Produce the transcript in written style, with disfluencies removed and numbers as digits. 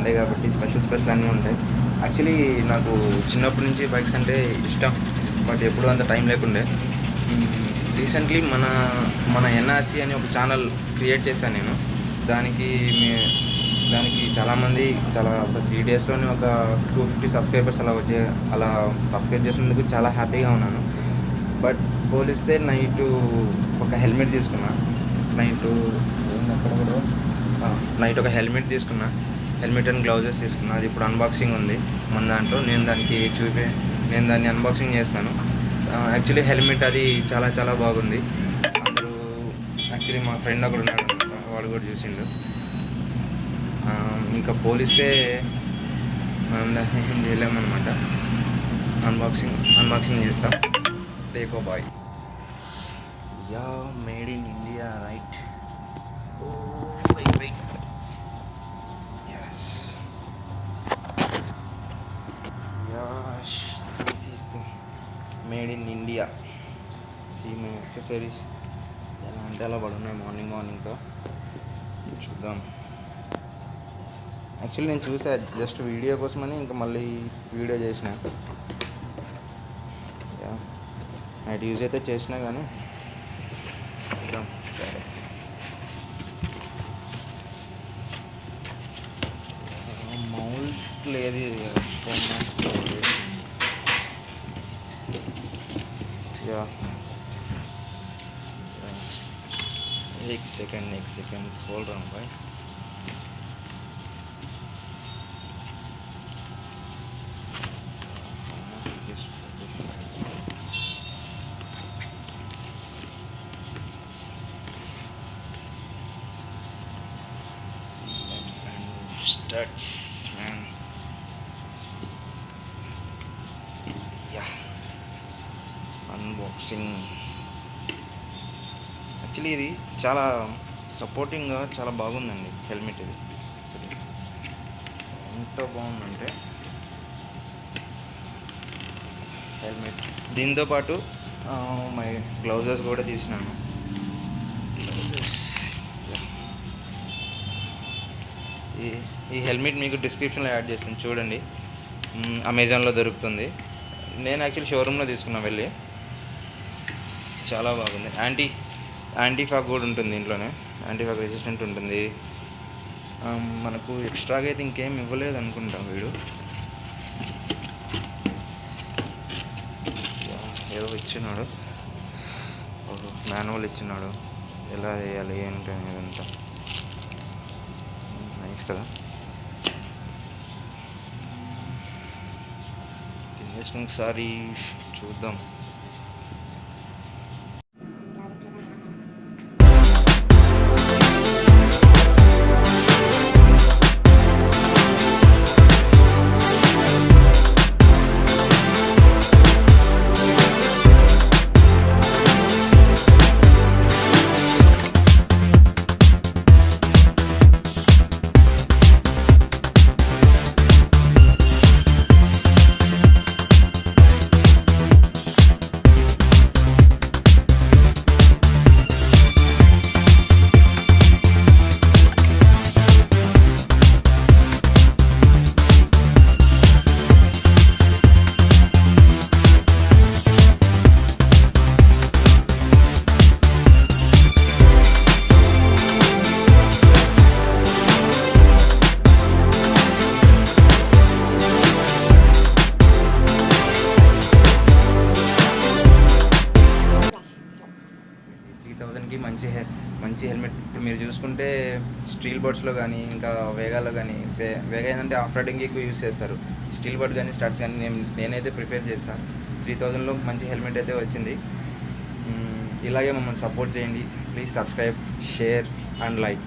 Sunday కాబట్టి special అన్నీ ఉంటాయి. యాక్చువల్లీ నాకు చిన్నప్పటి నుంచి బైక్స్ అంటే ఇష్టం, బట్ ఎప్పుడూ అంత టైం లేకుండే. రీసెంట్లీ మన ఎన్ఆర్సీ అని ఒక ఛానల్ క్రియేట్ చేశాను నేను. దానికి చాలామంది ఒక 3 డేస్లోనే ఒక 250 సబ్స్క్రైబర్స్ అలా సబ్స్క్రైబ్ చేసినందుకు చాలా హ్యాపీగా ఉన్నాను. బట్ పోలిస్తే నైటు ఒక హెల్మెట్ తీసుకున్నా. నైట్ ఒక హెల్మెట్ తీసుకున్నా, హెల్మెట్ అండ్ గ్లౌజెస్ తీసుకున్నా. అది ఇప్పుడు అన్బాక్సింగ్ ఉంది మన దాంట్లో. నేను దాన్ని అన్బాక్సింగ్ చేస్తాను. యాక్చువల్లీ హెల్మెట్ అది చాలా బాగుంది. అందరూ యాక్చువల్లీ మా ఫ్రెండ్ ఒకడు ఉన్నాడు, వాడు కూడా చూసిండు. ఇంకా పోలిస్తే మనం దాన్ని ఏం చేయలేమన్నమాట. అన్బాక్సింగ్ చేస్తాం. Take boy. Yeah, made in India, right? Wait. Yes, యాష్, this is the made in India. See accessories ఎలా అంటే అలా పడున్నాయి మార్నింగ్తో. చూద్దాం. యాక్చువల్లీ నేను చూసా జస్ట్ వీడియో కోసమని, ఇంకా మళ్ళీ వీడియో చేసిన. నైట్ యూజ్ అయితే చేసినా కానీ చూద్దాం. సరే, మౌల్ట్ లేదు. యా, एक सेकंड खोल रहा हूँ भाई. Studs, man. Yeah, unboxing. Actually ఇది చాలా సపోర్టింగ్గా చాలా బాగుందండి హెల్మెట్. ఇది యాక్చువల్లీ ఎంత బాగుందంటే హెల్మెట్, దీంతోపాటు మై గ్లౌజెస్ కూడా తీసినాను. ఈ హెల్మెట్ మీకు డిస్క్రిప్షన్లో యాడ్ చేస్తాను, చూడండి. అమెజాన్లో దొరుకుతుంది. నేను యాక్చువల్లీ షోరూంలో తీసుకున్నాను వెళ్ళి. చాలా బాగుంది. యాంటీ ఫాగ్ కూడా ఉంటుంది దీంట్లోనే, యాంటీ ఫాగ్ రెసిస్టెంట్ ఉంటుంది. మనకు ఎక్స్ట్రాగా అయితే ఇంకేం ఇవ్వలేదు అనుకుంటాం వీడు. ఏదో ఇచ్చినాడు, మాన్యువల్ ఇచ్చినాడు, ఎలా చేయాలి ఏంటి అనేదంతా. నైస్ కదా. తినేసిన ఒకసారి చూద్దాం. మంచి హెల్మెట్. ఇప్పుడు మీరు చూసుకుంటే స్టీల్ బర్డ్స్లో కానీ, ఇంకా వేగాలో కానీ, వేగా ఏంటంటే ఆఫ్ రైడింగ్కి ఎక్కువ యూస్ చేస్తారు. స్టీల్ బర్డ్ కానీ, స్టార్ట్స్ కానీ నేనైతే ప్రిఫర్ చేస్తాను. 3000లో మంచి హెల్మెట్ అయితే వచ్చింది. ఇలాగే మమ్మల్ని సపోర్ట్ చేయండి. Please subscribe, share and like.